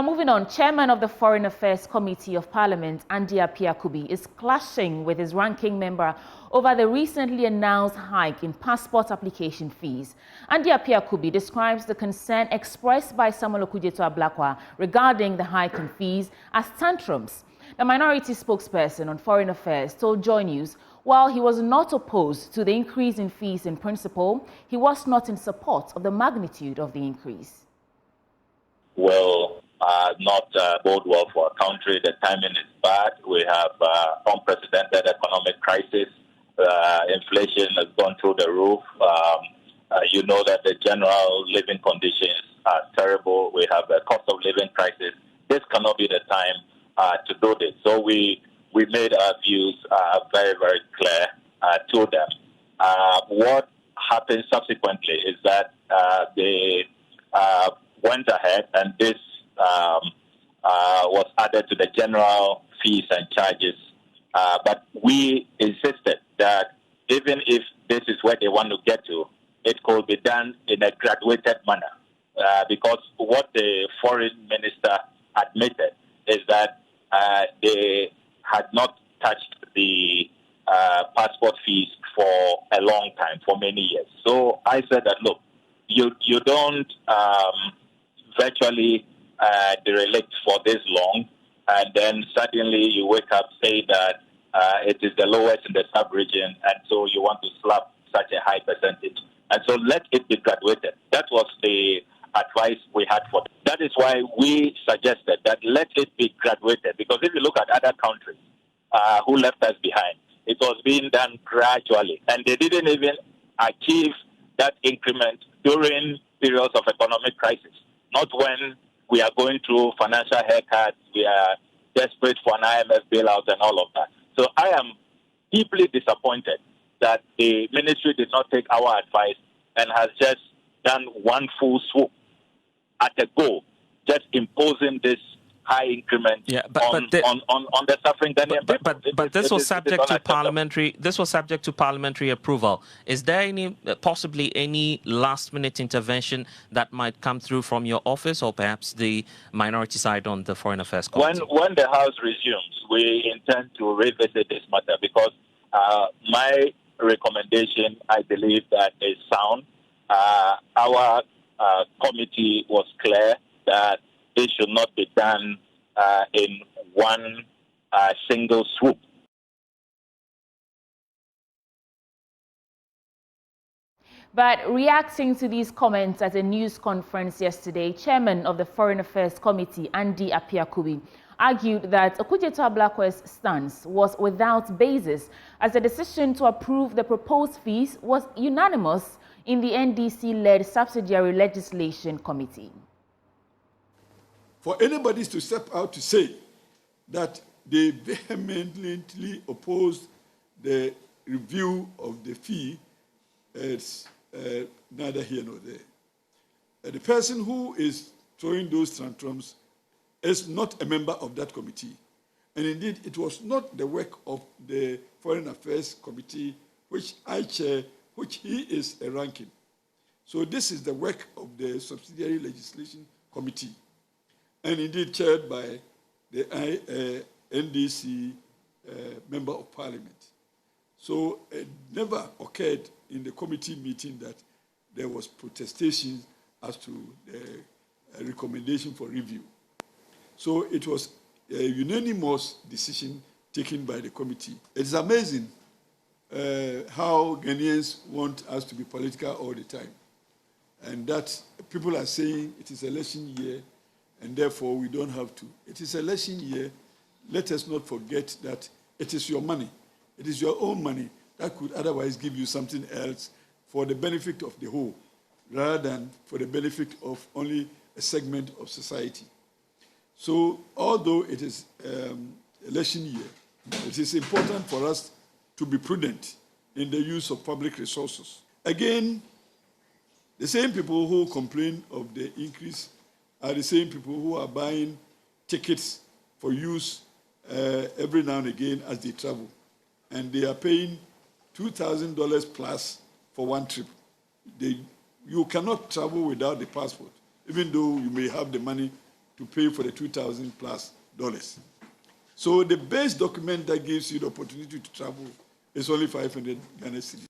Moving on, Chairman of the Foreign Affairs Committee of Parliament, Appiah Kubi, is clashing with his ranking member over the recently announced hike in passport application fees. Appiah Kubi describes the concern expressed by Samuel Ablakwa regarding the hike in fees as tantrums. The minority spokesperson on Foreign Affairs told Joy News while he was not opposed to the increase in fees in principle, he was not in support of the magnitude of the increase. Will not bode well for a country. The timing is bad. We have unprecedented economic crisis. Inflation has gone through the roof. You know that the general living conditions are terrible. We have a cost of living crisis. This cannot be the time to do this. So we made our views very, very clear to them. What happened subsequently is that they went ahead and this was added to the general fees and charges. But we insisted that even if this is where they want to get to, it could be done in a graduated manner. Because what the foreign minister admitted is that they had not touched the passport fees for a long time, for many years. So I said that, look, you don't virtually derelict for this long, and then suddenly you wake up saying that it is the lowest in the sub-region, and so you want to slap such a high percentage. And so let it be graduated. That was the advice we had for them. That is why we suggested that let it be graduated, because if you look at other countries who left us behind, it was being done gradually, and they didn't even achieve that increment during periods of economic crisis. Not when we are going through financial haircuts, we are desperate for an IMF bailout and all of that. So I am deeply disappointed that the ministry did not take our advice and has just done one full swoop at a go, just imposing this high increment on the suffering Ghanaian. But this was subject to parliamentary. This was subject to parliamentary approval. Is there any possibly any last-minute intervention that might come through from your office, or perhaps the minority side on the Foreign Affairs Committee? When the House resumes, we intend to revisit this matter, because my recommendation, I believe, that is sound. Our committee was clear that this should not be done in one single swoop. But reacting to these comments at a news conference yesterday, Chairman of the Foreign Affairs Committee, Appiah Kubi, argued that Ablakwa's stance was without basis, as the decision to approve the proposed fees was unanimous in the NDC-led Subsidiary Legislation Committee. For anybody to step out to say that they vehemently opposed the review of the fee, it's neither here nor there. The person who is throwing those tantrums is not a member of that committee. And indeed, it was not the work of the Foreign Affairs Committee, which I chair, which he is a ranking. So this is the work of the Subsidiary Legislation Committee, and indeed chaired by the NDC Member of Parliament. So it never occurred in the committee meeting that there was protestation as to the recommendation for review. So it was a unanimous decision taken by the committee. It's amazing how Ghanaians want us to be political all the time, and that people are saying it is election year, and therefore we don't have to. It is election year. Let us not forget that it is your money. It is your own money that could otherwise give you something else for the benefit of the whole, rather than for the benefit of only a segment of society. So although it is election year, it is important for us to be prudent in the use of public resources. Again, the same people who complain of the increase are the same people who are buying tickets for use every now and again as they travel. And they are paying $2,000 plus for one trip. You cannot travel without the passport, even though you may have the money to pay for the $2,000+. So the base document that gives you the opportunity to travel is only 500 Ghana cedis.